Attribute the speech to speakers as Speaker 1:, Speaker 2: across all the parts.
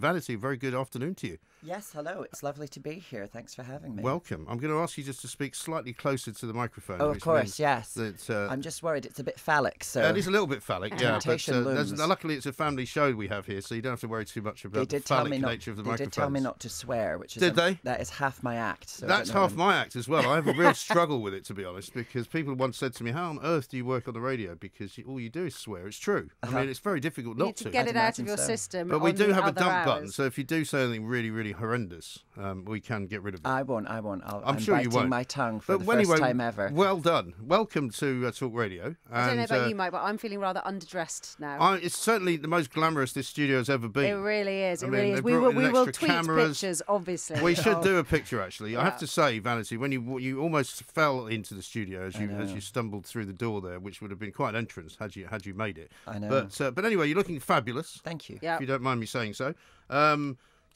Speaker 1: Vanity, very good afternoon to you.
Speaker 2: Yes, hello. It's lovely to be here. Thanks for having me.
Speaker 1: Welcome. I'm going to ask you just to speak slightly closer to the microphone.
Speaker 2: Oh, of course, yes.
Speaker 1: That,
Speaker 2: I'm just worried it's a bit phallic. So
Speaker 1: it is a little bit phallic, yeah. But
Speaker 2: looms.
Speaker 1: luckily, it's a family show we have here, so you don't have to worry too much about the phallic nature of the microphone.
Speaker 2: They did tell me not to swear, which is that is half my act. So
Speaker 1: that's half my act as well. I have a real struggle with it, to be honest, because people once said to me, "How on earth do you work on the radio? Because all you do is swear." It's true. I mean, it's very difficult not
Speaker 3: to get it out of your system.
Speaker 1: But we do have a dump button, so if you do say anything really, really horrendous, we can get rid of it.
Speaker 2: I won't.
Speaker 1: I'm sure you won't.
Speaker 2: My tongue for the first time ever.
Speaker 1: Well done. Welcome to Talk Radio.
Speaker 3: I don't know about you, Mike, but I'm feeling rather underdressed now.
Speaker 1: It's certainly the most glamorous this studio has ever been.
Speaker 3: It really is.
Speaker 1: I
Speaker 3: It
Speaker 1: mean,
Speaker 3: really is.
Speaker 1: they brought in
Speaker 3: We will
Speaker 1: extra
Speaker 3: tweet
Speaker 1: cameras.
Speaker 3: pictures, obviously.
Speaker 1: We should do a picture, actually. I have to say, Vanity, when you almost fell into the studio as you stumbled through the door there, which would have been quite an entrance had you made it.
Speaker 2: I know.
Speaker 1: But anyway, you're looking fabulous.
Speaker 2: Thank you.
Speaker 1: If you don't mind me saying so.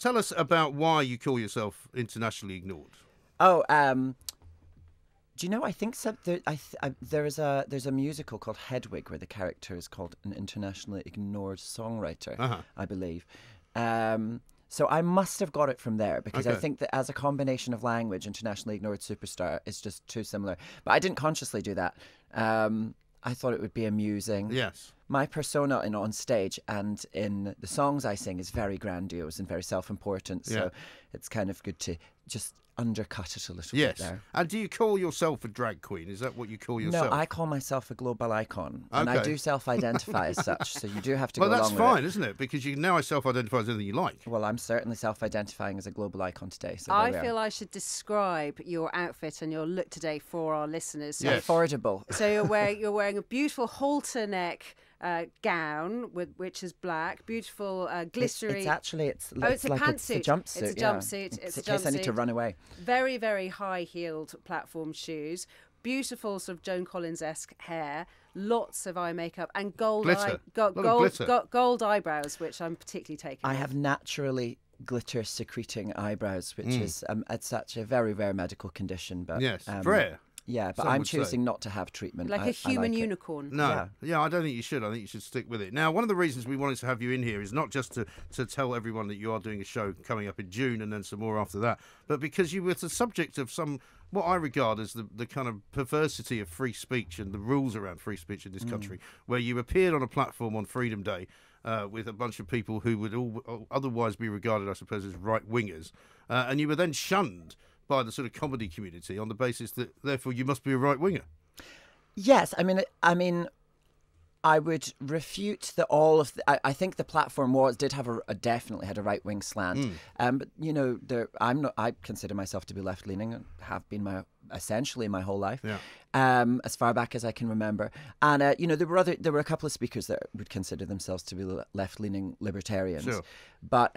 Speaker 1: Tell us about why you call yourself internationally ignored.
Speaker 2: Oh, do you know? I think there's a musical called Hedwig where the character is called an internationally ignored songwriter, I believe. So I must have got it from there because I think that as a combination of language, internationally ignored superstar is just too similar. But I didn't consciously do that. I thought it would be amusing.
Speaker 1: Yes.
Speaker 2: My persona on stage and in the songs I sing is very grandiose and very self-important. So it's kind of good to just undercut it a little bit there.
Speaker 1: And do you call yourself a drag queen? Is that what you call yourself?
Speaker 2: No, I call myself a global icon. And I do self-identify as such. So you do have to go
Speaker 1: along
Speaker 2: with it.
Speaker 1: Well, that's fine, isn't it? Because you can now self-identify as anything you like.
Speaker 2: Well, I'm certainly self-identifying as a global icon today. So
Speaker 3: I feel I should describe your outfit and your look today for our listeners.
Speaker 2: So affordable.
Speaker 3: So you're wearing a beautiful halter neck gown which is black, beautiful glittery.
Speaker 2: It's a pantsuit. It's a jumpsuit.
Speaker 3: It's a jumpsuit. It's
Speaker 2: in case I need to run away.
Speaker 3: Very, very high-heeled platform shoes. Beautiful sort of Joan Collins-esque hair. Lots of eye makeup and gold eyebrows, which I'm particularly taken.
Speaker 2: I have naturally glitter-secreting eyebrows, which is it's such a very rare medical condition. But
Speaker 1: rare.
Speaker 2: Yeah, but I'm choosing not to have treatment.
Speaker 3: Like a human unicorn.
Speaker 1: No, I don't think you should. I think you should stick with it. Now, one of the reasons we wanted to have you in here is not just to tell everyone that you are doing a show coming up in June and then some more after that, but because you were the subject of what I regard as the kind of perversity of free speech and the rules around free speech in this country, where you appeared on a platform on Freedom Day with a bunch of people who would all otherwise be regarded, I suppose, as right-wingers, and you were then shunned by the sort of comedy community on the basis that, therefore, you must be a right-winger.
Speaker 2: Yes, I mean, I would refute that all of I think the platform did have definitely had a right-wing slant. But you know, I consider myself to be left-leaning and have been essentially my whole life.
Speaker 1: Yeah.
Speaker 2: As far back as I can remember. And you know, there were a couple of speakers that would consider themselves to be left-leaning libertarians.
Speaker 1: Sure.
Speaker 2: But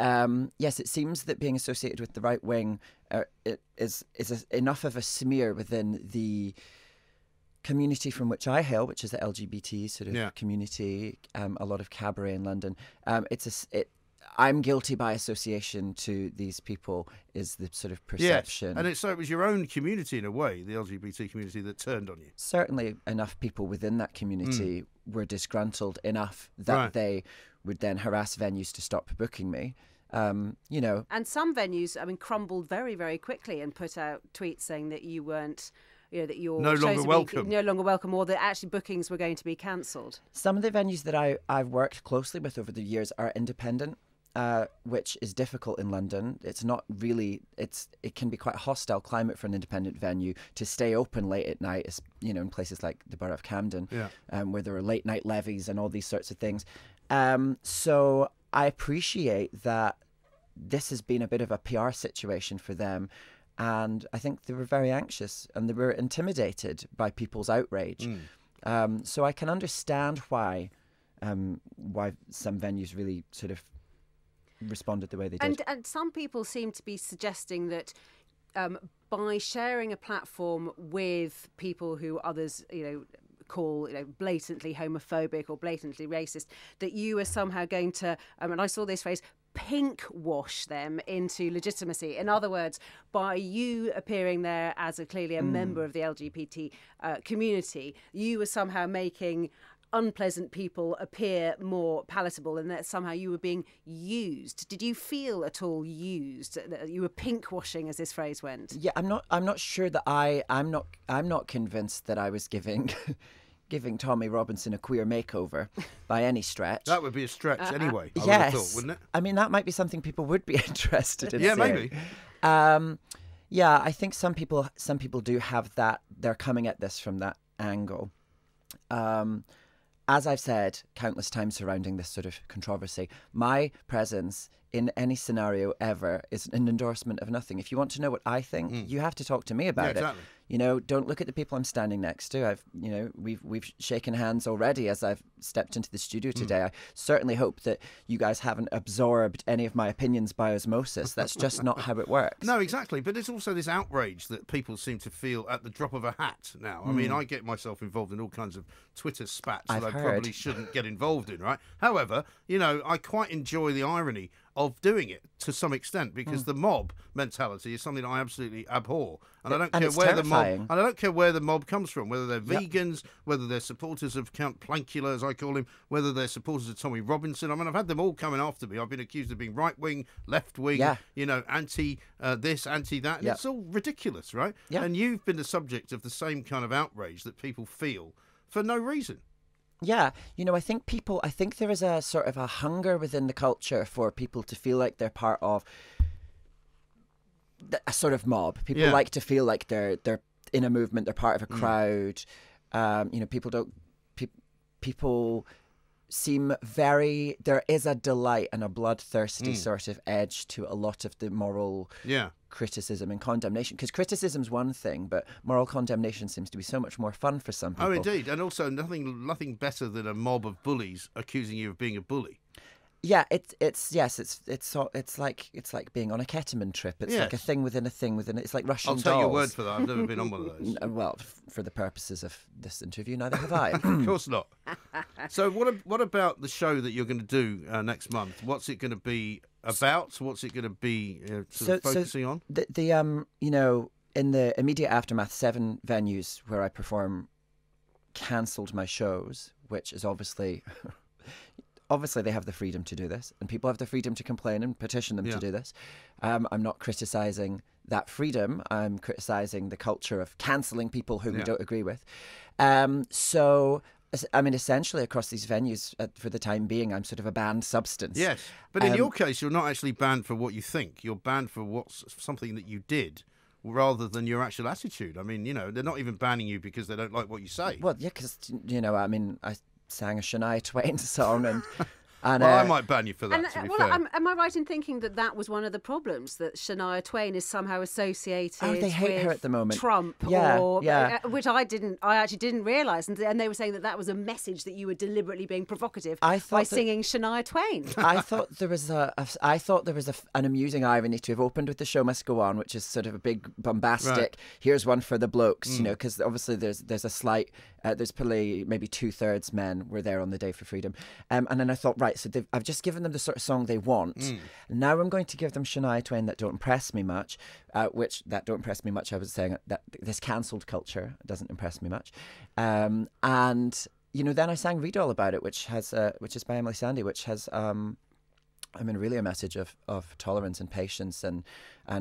Speaker 2: yes, it seems that being associated with the right wing is enough of a smear within the community from which I hail, which is the LGBT sort of community, a lot of cabaret in London. I'm guilty by association to these people is the sort of perception.
Speaker 1: Yes. And so it was your own community in a way, the LGBT community, that turned on you.
Speaker 2: Certainly enough people within that community were disgruntled enough that they would then harass venues to stop booking me. You know.
Speaker 3: And some venues, crumbled very, very quickly and put out tweets saying that you weren't, that you're
Speaker 1: no longer welcome,
Speaker 3: or that actually bookings were going to be cancelled.
Speaker 2: Some of the venues that I've worked closely with over the years are independent, which is difficult in London. It's not really. It can be quite a hostile climate for an independent venue to stay open late at night, in places like the Borough of Camden, where there are late night levies and all these sorts of things. So I appreciate that this has been a bit of a PR situation for them. And I think they were very anxious and they were intimidated by people's outrage. So I can understand why some venues really sort of responded the way they did.
Speaker 3: And some people seem to be suggesting that by sharing a platform with people who others, call blatantly homophobic or blatantly racist, that you are somehow going to, and I saw this phrase, pink wash them into legitimacy. In other words, by you appearing there as clearly a member of the LGBT community, you are somehow making unpleasant people appear more palatable, and that somehow you were being used. Did you feel at all used? That you were pink washing, as this phrase went?
Speaker 2: Yeah, I'm not sure that I'm not convinced that I was giving giving Tommy Robinson a queer makeover by any stretch.
Speaker 1: That would be a stretch anyway, I would
Speaker 2: yes,
Speaker 1: have thought, wouldn't it?
Speaker 2: I mean, that might be something people would be interested in.
Speaker 1: Yeah,
Speaker 2: seeing.
Speaker 1: maybe.
Speaker 2: Yeah, I think some people do have that. They're coming at this from that angle. As I've said countless times surrounding this sort of controversy, my presence in any scenario ever is an endorsement of nothing. If you want to know what I think, you have to talk to me about it. You know, don't look at the people I'm standing next to. We've shaken hands already as I've stepped into the studio today. I certainly hope that you guys haven't absorbed any of my opinions by osmosis. That's just not how it works.
Speaker 1: No, exactly. But there's also this outrage that people seem to feel at the drop of a hat now. I mean, I get myself involved in all kinds of Twitter spats that I probably shouldn't get involved in, right? However, you know, I quite enjoy the irony of doing it to some extent, because the mob mentality is something I absolutely abhor, and I don't care where the mob, and I don't care where the mob comes from, whether they're vegans, whether they're supporters of Count Plankula, as I call him, whether they're supporters of Tommy Robinson. I mean, I've had them all coming after me. I've been accused of being right wing, left wing, you know, anti this, anti that, and it's all ridiculous, right? And you've been the subject of the same kind of outrage that people feel for no reason.
Speaker 2: Yeah, you know, I think there is a sort of a hunger within the culture for people to feel like they're part of a sort of mob. People like to feel like they're in a movement, they're part of a crowd. You know, people seem very. There is a delight and a bloodthirsty sort of edge to a lot of the moral criticism and condemnation. Because criticism's one thing, but moral condemnation seems to be so much more fun for some people.
Speaker 1: Oh, indeed, and also nothing better than a mob of bullies accusing you of being a bully.
Speaker 2: Yeah, it's like being on a ketamine trip. It's like a thing within a thing within it. It's like Russian dolls.
Speaker 1: I'll take your word for that. I've never been on one of those.
Speaker 2: Well, for the purposes of this interview, neither have I.
Speaker 1: Of course not. So what about the show that you're going to do next month? What's it going to be about? What's it going to be focusing on?
Speaker 2: The you know, in the immediate aftermath, 7 venues where I perform cancelled my shows, which is obviously they have the freedom to do this, and people have the freedom to complain and petition them to do this. I'm not criticising that freedom. I'm criticising the culture of cancelling people who we don't agree with. So, I mean, essentially across these venues, for the time being, I'm sort of a banned substance.
Speaker 1: Yes, but in your case, you're not actually banned for what you think. You're banned for something that you did, rather than your actual attitude. I mean, you know, they're not even banning you because they don't like what you say.
Speaker 2: Well, yeah, because, you know, I mean, I sang a Shania Twain song and
Speaker 1: well, I might ban you for that, to be fair.
Speaker 3: Am I right in thinking that was one of the problems, that Shania Twain is somehow associated
Speaker 2: they hate
Speaker 3: with
Speaker 2: her at the moment.
Speaker 3: Trump, which I actually didn't realise, and they were saying that was a message that you were deliberately being provocative by singing Shania Twain.
Speaker 2: I thought there was an amusing irony to have opened with The Show Must Go On, which is sort of a big bombastic. Here's one for the blokes, you know, because obviously there's a slight. There's probably maybe 2/3 men were there on the Day for Freedom, and then I thought, right, so I've just given them the sort of song they want. Now I'm going to give them Shania Twain that don't impress me much, I was saying that this cancelled culture doesn't impress me much, and you know, then I sang Read All About It, which is by Emily Sandé, which has I mean, really a message of tolerance and patience and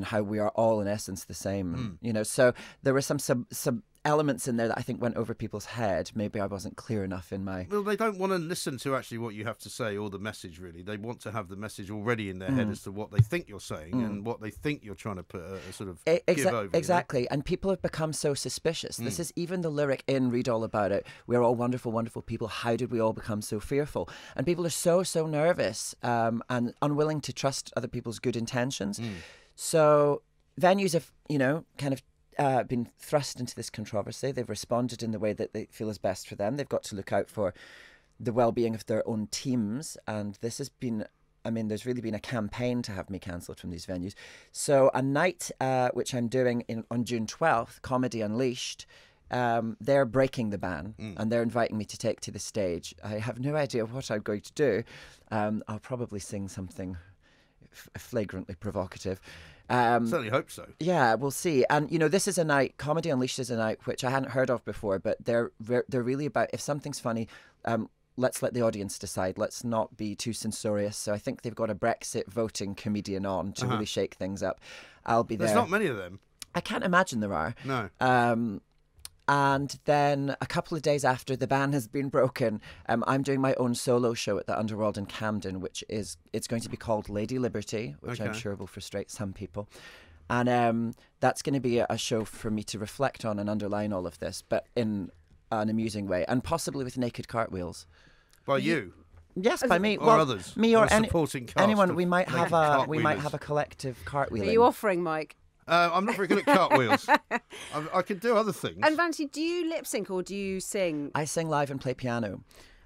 Speaker 2: how we are all in essence the same. You know, so there were some elements in there that I think went over people's head. Maybe I wasn't clear enough in my...
Speaker 1: Well, they don't want to listen to actually what you have to say or the message, really. They want to have the message already in their head as to what they think you're saying and what they think you're trying to put a sort of give over.
Speaker 2: Exactly. You know? And people have become so suspicious. This is even the lyric in Read All About It. We're all wonderful, wonderful people. How did we all become so fearful? And people are so nervous and unwilling to trust other people's good intentions. So venues have, you know, kind of been thrust into this controversy. They've responded in the way that they feel is best for them. They've got to look out for the well-being of their own teams. And this has been, I mean, there's really been a campaign to have me cancelled from these venues. So a night which I'm doing on June 12th, Comedy Unleashed, they're breaking the ban and they're inviting me to take to the stage. I have no idea what I'm going to do. I'll probably sing something flagrantly provocative.
Speaker 1: Certainly hope so.
Speaker 2: Yeah, we'll see. And, you know, this is a night, Comedy Unleashed is a night which I hadn't heard of before, but they're really about, if something's funny, let's let the audience decide. Let's not be too censorious. So I think they've got a Brexit voting comedian on to really shake things up. I'll be there.
Speaker 1: There's not many of them.
Speaker 2: I can't imagine there are.
Speaker 1: No.
Speaker 2: And then a couple of days after the ban has been broken, I'm doing my own solo show at the Underworld in Camden, it's going to be called Lady Liberty, which I'm sure will frustrate some people. And that's going to be a show for me to reflect on and underline all of this, but in an amusing way, and possibly with naked cartwheels.
Speaker 1: By you?
Speaker 2: Yes, by me.
Speaker 1: Or others?
Speaker 2: Me or
Speaker 1: supporting cast
Speaker 2: anyone. We might have
Speaker 1: cartwheelers.
Speaker 2: a collective cartwheeling.
Speaker 3: Are you offering, Mike?
Speaker 1: I'm not very good at cartwheels. I can do other things.
Speaker 3: And Vanity, do you lip sync or do you sing?
Speaker 2: I sing live and play piano.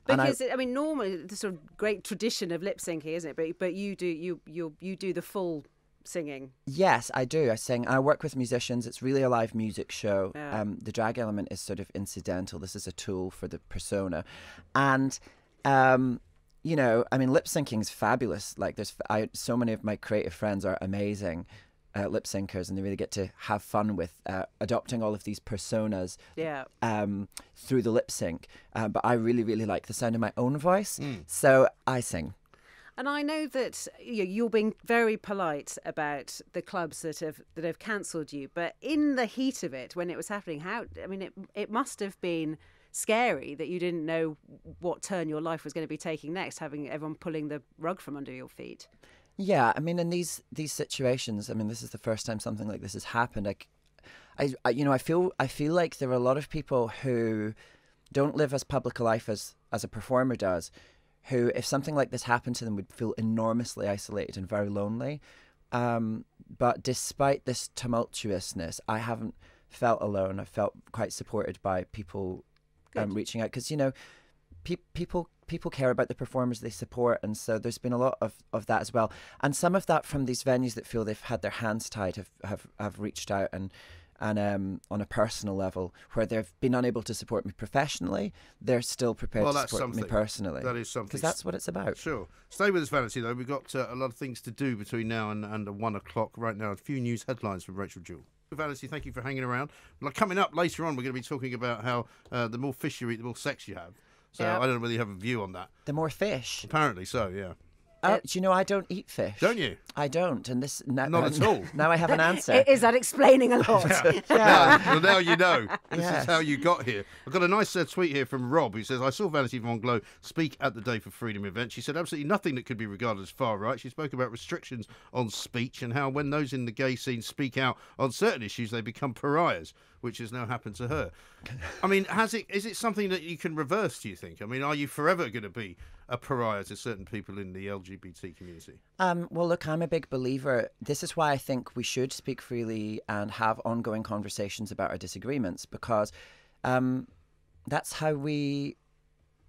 Speaker 3: Because I mean, normally the sort of great tradition of lip syncing, isn't it? But you do the full singing.
Speaker 2: Yes, I do. I sing. I work with musicians. It's really a live music show.
Speaker 3: Yeah.
Speaker 2: The drag element is sort of incidental. This is a tool for the persona, and you know, I mean, lip syncing is fabulous. Like, so many of my creative friends are amazing lip syncers, and they really get to have fun with adopting all of these personas through the lip sync. But I really, really like the sound of my own voice, so I sing.
Speaker 3: And I know that you're being very polite about the clubs that have cancelled you, but in the heat of it, when it was happening, it must have been scary that you didn't know what turn your life was going to be taking next, having everyone pulling the rug from under your feet.
Speaker 2: Yeah, I mean, in these situations, I mean, this is the first time something like this has happened. I feel like there are a lot of people who don't live as public a life as a performer does, who, if something like this happened to them, would feel enormously isolated and very lonely. But despite this tumultuousness, I haven't felt alone. I felt quite supported by people reaching out, because, you know, people care about the performers they support, and so there's been a lot of that as well. And some of that from these venues that feel they've had their hands tied have reached out and on a personal level, where they've been unable to support me professionally, they're still prepared to support me personally.
Speaker 1: That is something.
Speaker 2: Because that's what it's about.
Speaker 1: Sure. Stay with us, Vanity, though. We've got a lot of things to do between now and 1 o'clock. Right now, a few news headlines from Rachel Jewell. Vanity, thank you for hanging around. Like, coming up later on, we're going to be talking about how the more fish you eat, the more sex you have. So I don't know whether you have a view on that.
Speaker 2: The more fish?
Speaker 1: Apparently so, yeah.
Speaker 2: Do you know I don't eat fish?
Speaker 1: Don't you?
Speaker 2: I don't, and this
Speaker 1: not at all.
Speaker 2: Now I have an answer.
Speaker 3: Is that explaining a lot?
Speaker 1: Well, now you know. This is how you got here. I've got a nice tweet here from Rob, who says, I saw Vanity Von Glow speak at the Day for Freedom event. She said absolutely nothing that could be regarded as far right. She spoke about restrictions on speech and how when those in the gay scene speak out on certain issues, they become pariahs, which has now happened to her. I mean, is it something that you can reverse, do you think? I mean, are you forever going to be a pariah to certain people in the LGBT community?
Speaker 2: Well, look, I'm a big believer. This is why I think we should speak freely and have ongoing conversations about our disagreements, because that's how we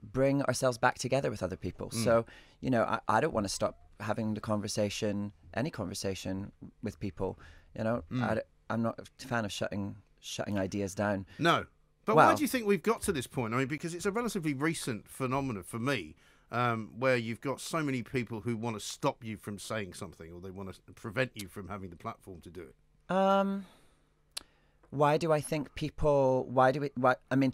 Speaker 2: bring ourselves back together with other people. So, you know, I don't want to stop having the conversation, any conversation with people. You know, I'm not a fan of shutting ideas down.
Speaker 1: No. But why do you think we've got to this point? I mean, because it's a relatively recent phenomenon for me, where you've got so many people who want to stop you from saying something, or they want to prevent you from having the platform to do it.
Speaker 2: Why do I think people... I mean...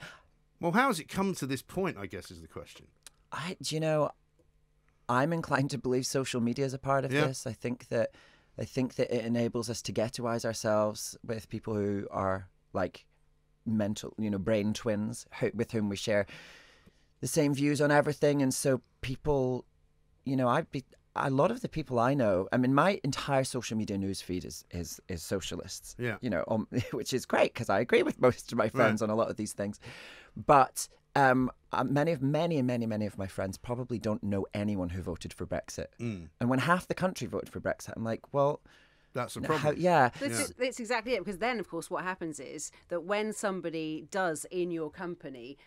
Speaker 1: Well, how has it come to this point, I guess, is the question.
Speaker 2: I'm inclined to believe social media is a part of this. I think that it enables us to ghettoize ourselves with people who are like mental, brain twins with whom we share the same views on everything. And so people, a lot of the people I know, I mean, my entire social media news feed is socialists, which is great because I agree with most of my friends on a lot of these things. But many of my friends probably don't know anyone who voted for Brexit. And when half the country voted for Brexit, I'm like, well,
Speaker 1: that's a problem.
Speaker 3: That's exactly it. Because then, of course, what happens is that when somebody does in your company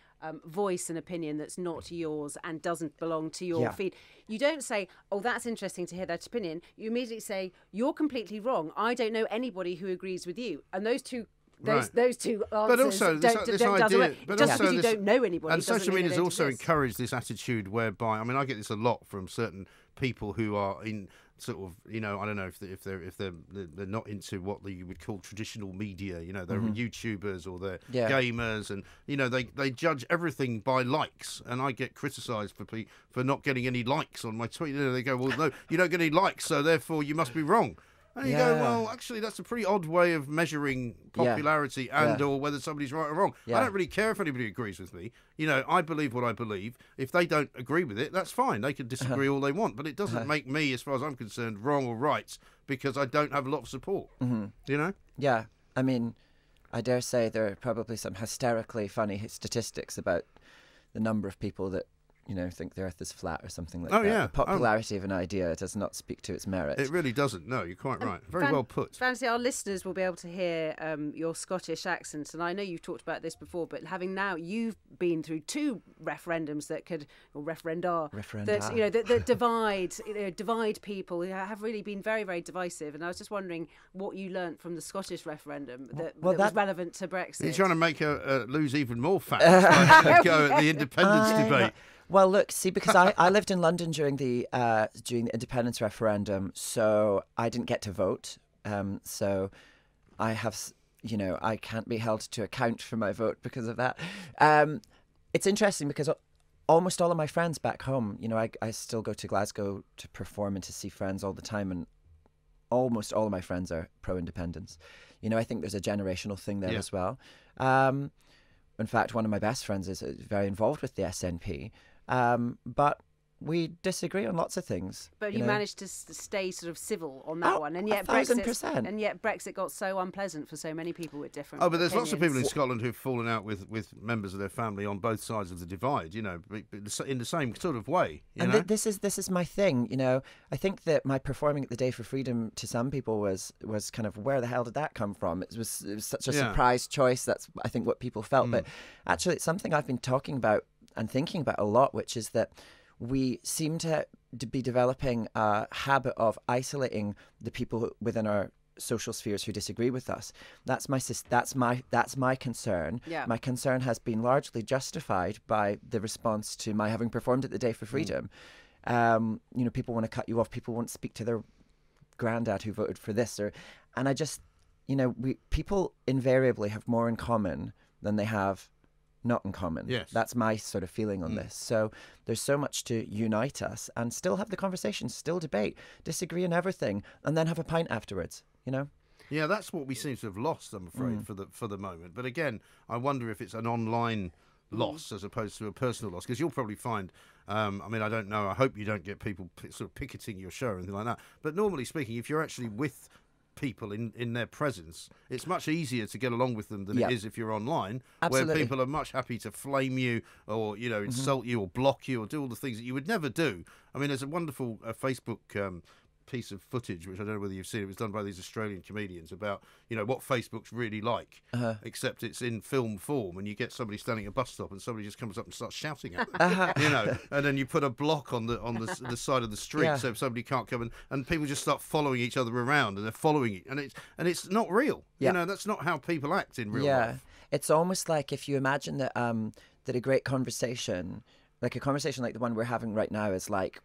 Speaker 3: voice an opinion that's not yours and doesn't belong to your feed, you don't say, oh, that's interesting to hear that opinion. You immediately say, you're completely wrong. I don't know anybody who agrees with you. And those two those two answers
Speaker 1: but also
Speaker 3: don't idea, but just because you don't know anybody.
Speaker 1: And social media has also encouraged this attitude whereby, I mean, I get this a lot from certain people who are in sort of, I don't know if they're not into what you would call traditional media. They're YouTubers or they're gamers, and they judge everything by likes. And I get criticised for not getting any likes on my tweet. They go, well, no, you don't get any likes, so therefore you must be wrong. And you go, well, actually, that's a pretty odd way of measuring popularity or whether somebody's right or wrong. I don't really care if anybody agrees with me. I believe what I believe. If they don't agree with it, that's fine. They can disagree all they want, but it doesn't make me, as far as I'm concerned, wrong or right because I don't have a lot of support.
Speaker 2: Yeah. I mean, I dare say there are probably some hysterically funny statistics about the number of people that think the Earth is flat or something like that.
Speaker 1: Yeah.
Speaker 2: The popularity of an idea does not speak to its merit.
Speaker 1: It really doesn't. No, you're quite right. Very well put.
Speaker 3: Vanity, our listeners will be able to hear your Scottish accent, and I know you've talked about this before, but you've been through 2 referendums that divide people who have really been very, very divisive. And I was just wondering what you learnt from the Scottish referendum that was relevant to Brexit.
Speaker 1: You're trying to make her lose even more facts like go at the independence debate.
Speaker 2: Well, look, see, because I lived in London during the independence referendum, so I didn't get to vote. So I have, I can't be held to account for my vote because of that. It's interesting because almost all of my friends back home, I still go to Glasgow to perform and to see friends all the time, and almost all of my friends are pro-independence. I think there's a generational thing there as well. In fact, one of my best friends is very involved with the SNP. But we disagree on lots of things.
Speaker 3: But you managed to stay sort of civil on that one, and yet
Speaker 2: 1,000%.
Speaker 3: Brexit got so unpleasant for so many people with different.
Speaker 1: But there's
Speaker 3: opinions.
Speaker 1: lots of people in Scotland who've fallen out with members of their family on both sides of the divide. In the same sort of way.
Speaker 2: This is my thing. I think that my performing at the Day for Freedom to some people was kind of, where the hell did that come from? It was such a surprise choice. That's, I think, what people felt. But actually, it's something I've been talking about and thinking about a lot, which is that we seem to be developing a habit of isolating the people within our social spheres who disagree with us. That's my concern. Yeah. My concern has been largely justified by the response to my having performed at the Day for Freedom. People want to cut you off. People won't speak to their granddad who voted for this, and I just, people invariably have more in common than they have not in common.
Speaker 1: Yes.
Speaker 2: That's my sort of feeling on this. So there's so much to unite us and still have the conversation, still debate, disagree on everything, and then have a pint afterwards,
Speaker 1: Yeah, that's what we seem to have lost, I'm afraid, for the moment. But again, I wonder if it's an online loss as opposed to a personal loss, because you'll probably find, I don't know, I hope you don't get people sort of picketing your show or anything like that. But normally speaking, if you're actually with people in their presence, it's much easier to get along with them than it is if you're online. Absolutely. Where people are much happy to flame you or insult you or block you or do all the things that you would never do. I mean, there's a wonderful Facebook piece of footage, which I don't know whether you've seen. It was done by these Australian comedians about what Facebook's really like, except it's in film form, and you get somebody standing at a bus stop and somebody just comes up and starts shouting at them, and then you put a block on the side of the street so somebody can't come and people just start following each other around, and they're following it, and it's not real. That's not how people act in real life.
Speaker 2: It's almost like if you imagine that that a great conversation, like a conversation like the one we're having right now, is like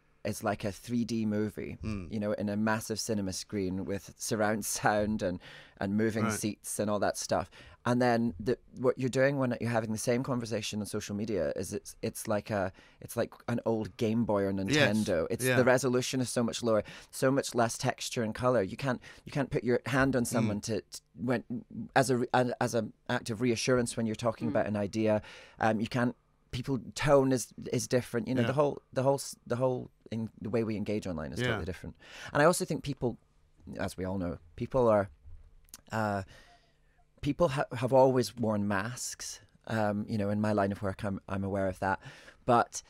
Speaker 2: a 3D movie, in a massive cinema screen with surround sound and moving seats and all that stuff. And then what you're doing when you're having the same conversation on social media is it's like an old Game Boy or Nintendo. The resolution is so much lower, so much less texture and color. You can't put your hand on someone as an act of reassurance when you're talking about an idea. You can't. People tone is different. The whole in the way we engage online is totally different. And I also think people, as we all know, people have always worn masks. In my line of work, I'm aware of that. But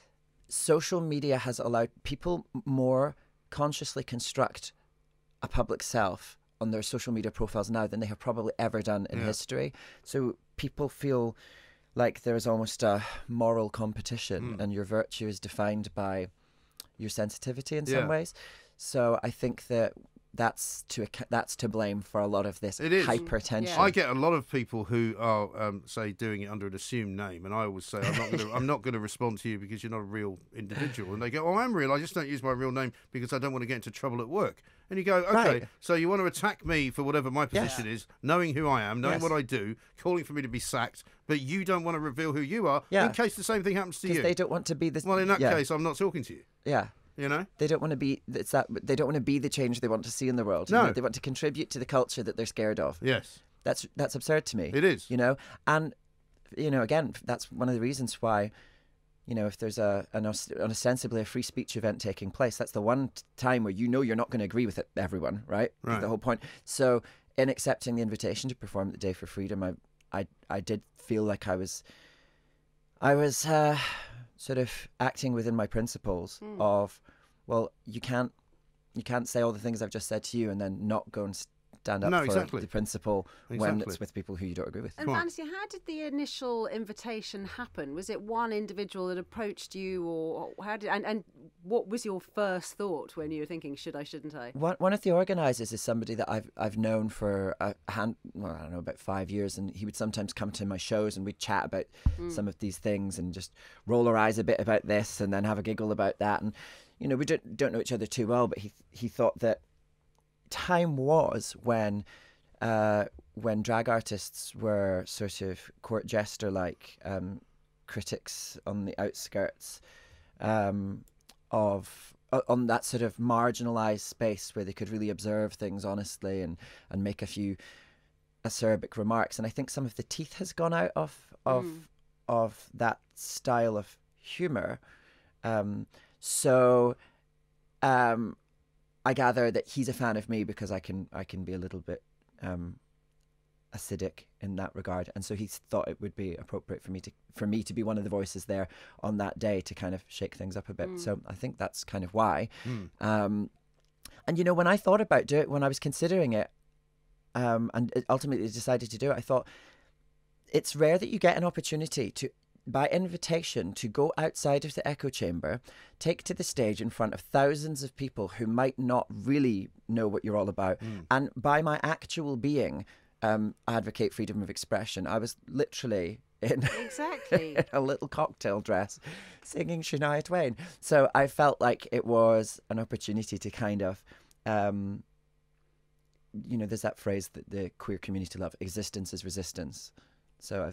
Speaker 2: social media has allowed people more consciously construct a public self on their social media profiles now than they have probably ever done in history. So people feel like there's almost a moral competition, and your virtue is defined by your sensitivity in some ways. So I think that that's to blame for a lot of this
Speaker 1: It is.
Speaker 2: hypertension.
Speaker 3: Yeah.
Speaker 1: I get a lot of people who are, say, doing it under an assumed name, and I always say, I'm not going to respond to you because you're not a real individual. And they go, oh, I'm real. I just don't use my real name because I don't want to get into trouble at work. And you go, okay,
Speaker 2: Right.
Speaker 1: so you want to attack me for whatever my position is, knowing who I am, knowing
Speaker 2: Yes.
Speaker 1: what I do, calling for me to be sacked, but you don't want to reveal who you are
Speaker 2: Yeah.
Speaker 1: in case the same thing happens to you.
Speaker 2: Because they don't want to be this.
Speaker 1: Well, in that
Speaker 2: yeah.
Speaker 1: case, I'm not talking to you.
Speaker 2: Yeah.
Speaker 1: You know?
Speaker 2: They don't want to be. It's that they don't want to be the change they want to see in the world.
Speaker 1: No.
Speaker 2: You know, they want to contribute to the culture that they're scared of.
Speaker 1: Yes.
Speaker 2: That's absurd to me.
Speaker 1: It is.
Speaker 2: You know, and again, that's one of the reasons why. If there's an ostensibly a free speech event taking place, that's the one time where you're not going to agree with everyone, right?
Speaker 1: Right.
Speaker 2: The whole point. So, in accepting the invitation to perform at the Day for Freedom, I did feel like I was sort of acting within my principles of, well, you can't say all the things I've just said to you and then not go and stand up for the principle when it's with people who you don't agree with.
Speaker 3: And Vanity, how did the initial invitation happen? Was it one individual that approached you, or how did? And what was your first thought when you were thinking, should I, shouldn't I?
Speaker 2: One of the organisers is somebody that I've known for about 5 years, and he would sometimes come to my shows and we'd chat about some of these things and just roll our eyes a bit about this and then have a giggle about that. And we don't know each other too well, but he thought that time was when drag artists were sort of court jester like critics on the outskirts on that sort of marginalized space where they could really observe things honestly and make a few acerbic remarks. And I think some of the teeth has gone out of that style of humor. I gather that he's a fan of me because I can be a little bit acidic in that regard, and so he thought it would be appropriate for me to be one of the voices there on that day to kind of shake things up a bit. So I think that's kind of why. And when I thought about when I was considering it, and ultimately decided to do it, I thought it's rare that you get an opportunity to, by invitation, to go outside of the echo chamber, take to the stage in front of thousands of people who might not really know what you're all about. And by my actual being, advocate freedom of expression. I was literally in a little cocktail dress singing Shania Twain. So I felt like it was an opportunity to kind of, there's that phrase that the queer community love, existence is resistance. So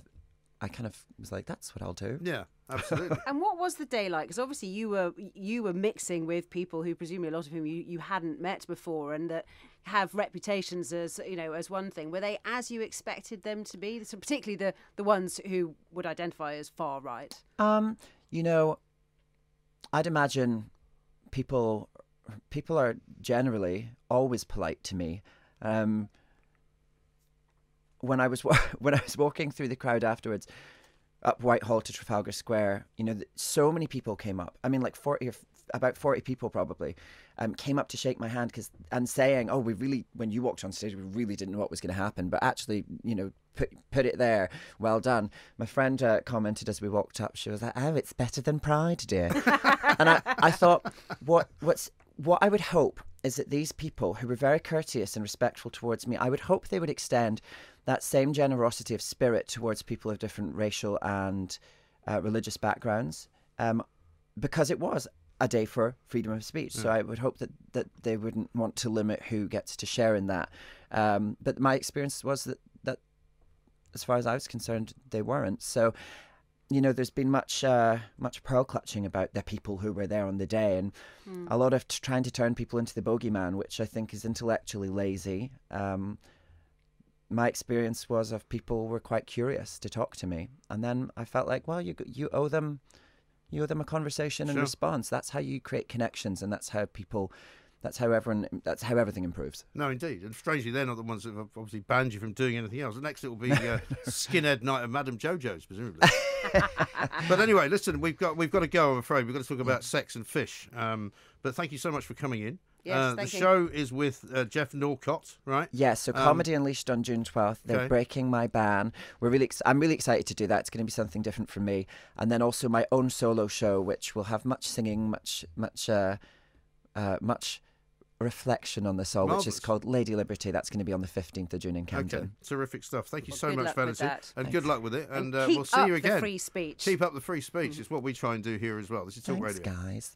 Speaker 2: I kind of was like, that's what I'll do.
Speaker 1: Yeah, absolutely.
Speaker 3: And what was the day like? Because obviously you were mixing with people who presumably a lot of whom you hadn't met before and that have reputations as one thing. Were they as you expected them to be? So particularly the ones who would identify as far right.
Speaker 2: I'd imagine people are generally always polite to me. When I was walking through the crowd afterwards, up Whitehall to Trafalgar Square, so many people came up. I mean, like about 40 people probably, came up to shake my hand and saying, "Oh, when you walked on stage, we really didn't know what was going to happen, but actually, put it there. Well done." My friend commented as we walked up. She was like, "Oh, it's better than Pride, dear." And I thought, what I would hope is that these people who were very courteous and respectful towards me, I would hope they would extend that same generosity of spirit towards people of different racial and religious backgrounds, because it was a day for freedom of speech. So I would hope that they wouldn't want to limit who gets to share in that. But my experience was that as far as I was concerned, they weren't. So, there's been much pearl clutching about the people who were there on the day, and a lot of trying to turn people into the bogeyman, which I think is intellectually lazy. My experience was of people were quite curious to talk to me, and then I felt like, well, you owe them a conversation and response. That's how you create connections, and that's how everything improves.
Speaker 1: No, indeed. And strangely, they're not the ones that have obviously banned you from doing anything else. The next it will be Skinhead Night at Madame Jojo's, presumably. But anyway, listen, we've got to go, I'm afraid. We've got to talk about sex and fish. But thank you so much for coming in.
Speaker 3: Yes,
Speaker 1: the show is with Jeff Norcott, right?
Speaker 2: Yes, so Comedy Unleashed on June 12th. They're breaking my ban. I'm really excited to do that. It's going to be something different for me. And then also my own solo show, which will have much singing, much reflection on this all, which is
Speaker 1: Marvellous.
Speaker 2: called Lady Liberty. That's going to be on the 15th of June in Camden.
Speaker 1: Okay, terrific stuff. Thank you
Speaker 3: Well,
Speaker 1: so
Speaker 3: good
Speaker 1: much,
Speaker 3: luck with
Speaker 1: Vanity,
Speaker 3: that.
Speaker 1: and good luck with it. And
Speaker 3: keep
Speaker 1: we'll see
Speaker 3: up
Speaker 1: you
Speaker 3: the
Speaker 1: again.
Speaker 3: free speech.
Speaker 1: Keep up the free speech. It's what we try and do here as well. This is Talk
Speaker 2: Thanks,
Speaker 1: Radio.
Speaker 2: guys.